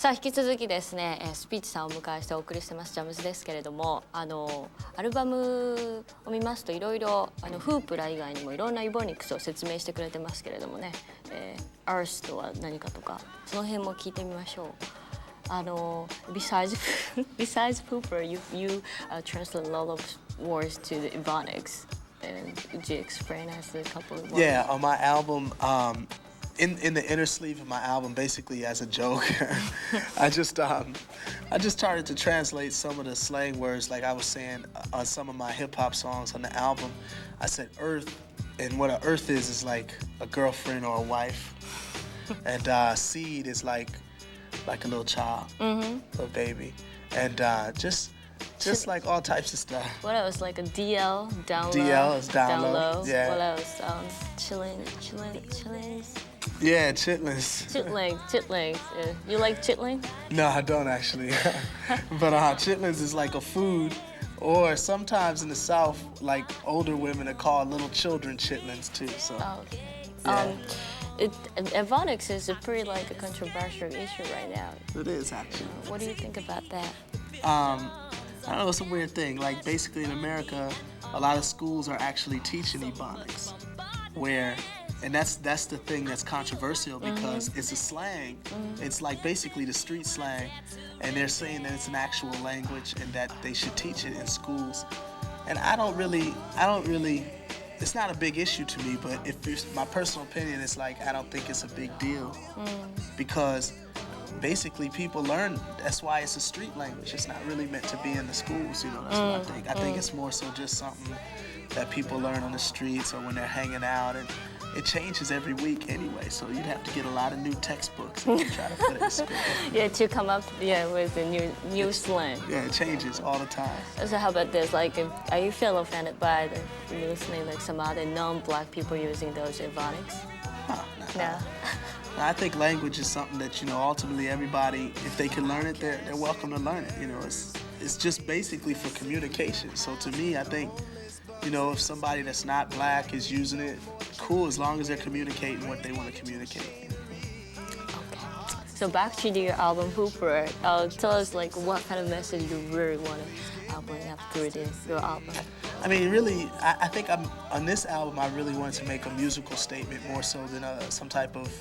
さあ引き続きですね、スピーチさんをお迎えしてお送りしてますジャムズですけれども、アルバムを見ますといろいろフープラ以外にもいろんなイボニクスを説明してくれてますけれどもね、アースとは何かとかその辺も聞いてみましょう。besides Pooper, you translate a lot of words to the Ebonics. Would you explain us a couple of words? Yeah, on my album, in the inner sleeve of my album, basically as a joke, I just started to translate some of the slang words, like I was saying on some of my hip hop songs on the album. I said earth, and what an earth is like a girlfriend or a wife, and seed is like a little child, little baby, and just like all types of stuff. What else? Like a DL, down low. DL is down low. Yeah. What else? Chillin'. Yeah, chitlins. Chitlings. You like chitling? No, I don't actually. But chitlins is like a food, or sometimes in the South, like older women are called little children chitlins too. So. Oh, okay. Yeah. Ebonics is a pretty like a controversial issue right now. It is actually. What do you think about that? I don't know, it's a weird thing. Like basically in America, a lot of schools are actually teaching Ebonics, and that's the thing that's controversial because it's a slang. It's like basically the street slang, and they're saying that it's an actual language and that they should teach it in schools. And I don't really. It's not a big issue to me, but if it's my personal opinion, it's like I don't think it's a big deal because basically people learn. That's why it's a street language. It's not really meant to be in the schools. You know, that's what I think. I think it's more so just something that people learn on the streets or when they're hanging out, and it changes every week anyway. So you'd have to get a lot of new textbooks and try to put it in school. Yeah, to come up with a new slang. Yeah, it changes all the time. So how about this? Like, are you feel offended by the new slang, like some other non-black people using those Ebonics? No. I think language is something that, you know, ultimately everybody, if they can learn it, they're welcome to learn it. You know, it's just basically for communication. So to me, I think, you know, if somebody that's not black is using it, cool, as long as they're communicating what they want to communicate. Okay. So back to your album, Hooper. Tell us, like, what kind of message you really want to bring up through your album. I mean, really, I think on this album, I really wanted to make a musical statement more so than some type of,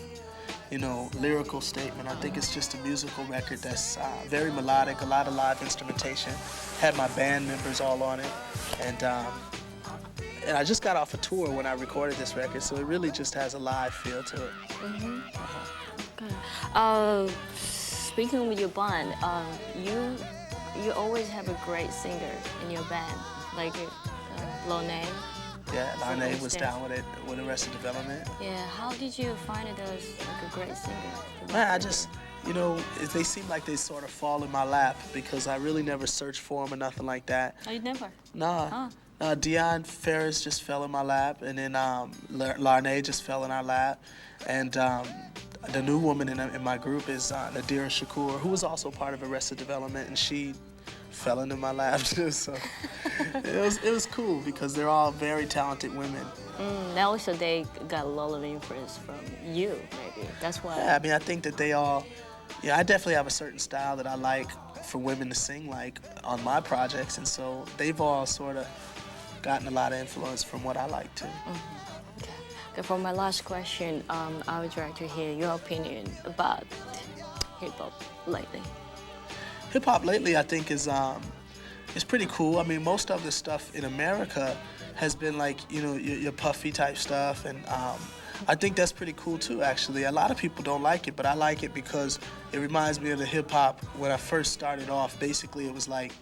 you know, lyrical statement. I think it's just a musical record that's very melodic, a lot of live instrumentation. Had my band members all on it, and I just got off a tour when I recorded this record, so it really just has a live feel to it. Okay. Speaking with your band, you always have a great singer in your band, like Lone. Yeah, Lane was down with it with Arrested Development. Yeah, how did you find it as like a great singer? Man, I just, you know, they seem like they sort of fall in my lap because I really never searched for them or nothing like that. Oh, you never? Nah. Dion Ferris just fell in my lap, and then Larnay just fell in our lap, and the new woman in my group is Nadira Shakur, who was also part of Arrested Development, and she fell into my lap too. So it was cool because they're all very talented women. Now also they got a lot of influence from you, maybe. That's why. Yeah, I mean, I think that they all. Yeah, I definitely have a certain style that I like for women to sing like on my projects, and so they've all sort of gotten a lot of influence from what I like too. Okay, for my last question, I would like to hear your opinion about hip-hop lately. Hip-hop lately, I think, is pretty cool. I mean, most of the stuff in America has been like, you know, your puffy type stuff, and I think that's pretty cool too, actually. A lot of people don't like it, but I like it because it reminds me of the hip-hop when I first started off. Basically, it was like,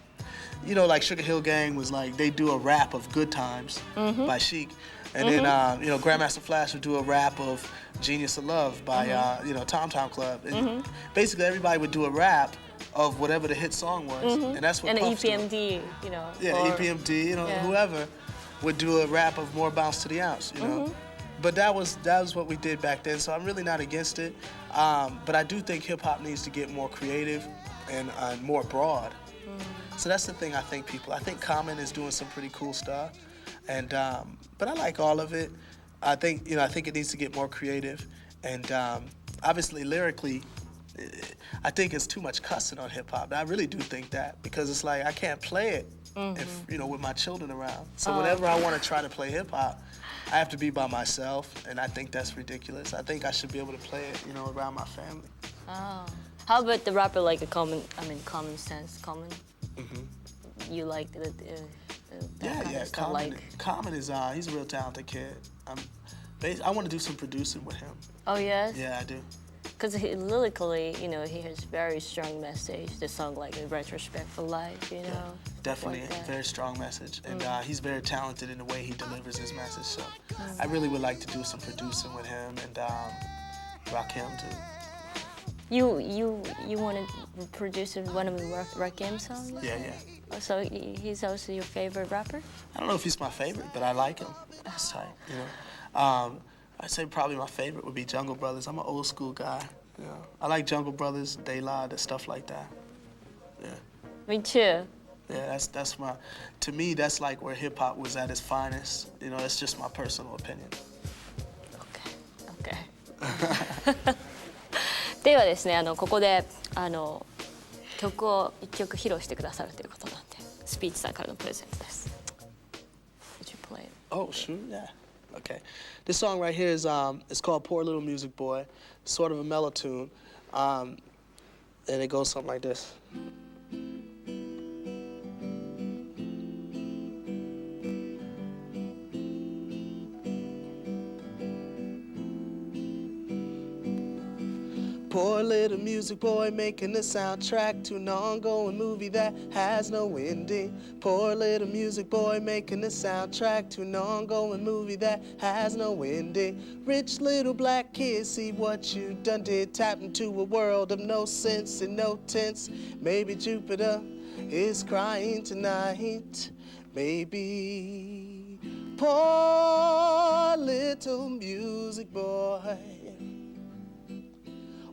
you know, like Sugar Hill Gang was like, they do a rap of Good Times by Chic. And then, you know, Grandmaster Flash would do a rap of Genius of Love by, you know, Tom Tom Club. And basically, everybody would do a rap of whatever the hit song was. And that's what And Puff EPMD, do. you know. Yeah, EPMD, you know, whoever would do a rap of More Bounce to the Ounce, you know. But that was what we did back then, so I'm really not against it. But I do think hip-hop needs to get more creative and more broad. So that's the thing I think Common is doing some pretty cool stuff, and but I like all of it. I think it needs to get more creative, and obviously lyrically, I think it's too much cussing on hip hop. I really do think that because it's like I can't play it, if, you know, with my children around. So whenever I want to try to play hip hop, I have to be by myself, and I think that's ridiculous. I think I should be able to play it, you know, around my family. Oh. How about the rapper like a common sense, common? You like that kind of stuff, Common is he's a real talented kid. I want to do some producing with him. Oh yes? Yeah, I do. Because lyrically, you know, he has very strong message. The song like a retrospect for life, you know. Yeah, definitely like a very strong message, and he's very talented in the way he delivers his message. So I really would like to do some producing with him and rock him too. You want to produce one of the Rakim songs? Yeah, yeah. Oh, so he's also your favorite rapper? I don't know if he's my favorite, but I like him. That's tight, you know. I'd say probably my favorite would be Jungle Brothers. I'm an old school guy. You know. I like Jungle Brothers, De La, stuff like that. Yeah. Me too. Yeah, that's my. To me, that's like where hip hop was at its finest. You know, that's just my personal opinion. Okay. ではですね、ここで曲を一曲披露してくださるということなんで、スピーチさんからのプレゼントです。Would you play it? Oh, sure, yeah. Okay. This song right here is it's called Poor Little Music Boy. It's sort of a mellow tune. And it goes something like this. Poor little music boy making a soundtrack to an ongoing movie that has no ending. Poor little music boy making a soundtrack to an ongoing movie that has no ending. Rich little black kid, see what you done did. Tap into a world of no sense and no tense. Maybe Jupiter is crying tonight. Maybe poor little music boy.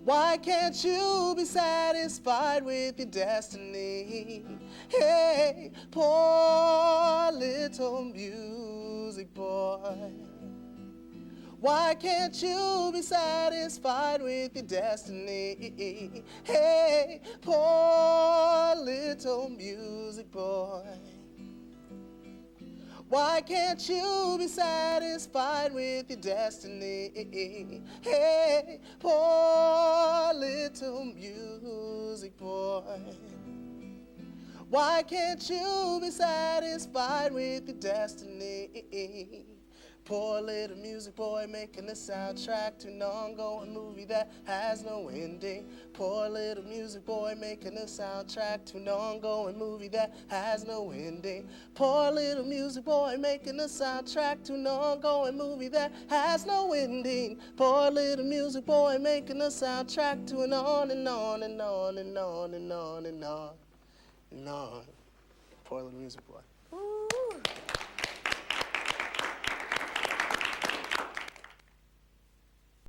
Why can't you be satisfied with your destiny? Hey, poor little music boy. Why can't you be satisfied with your destiny? Hey, poor little music boy. Why can't you be satisfied with your destiny? Hey, poor little music boy. Why can't you be satisfied with your destiny? Poor little music boy making a soundtrack to an ongoing movie that has no ending. Poor little music boy making a soundtrack to an ongoing movie that has no ending. Poor little music boy making a soundtrack to an ongoing movie that has no ending. Poor little music boy making a soundtrack to an on and on and on and on and on and on and on and on. Poor little music boy.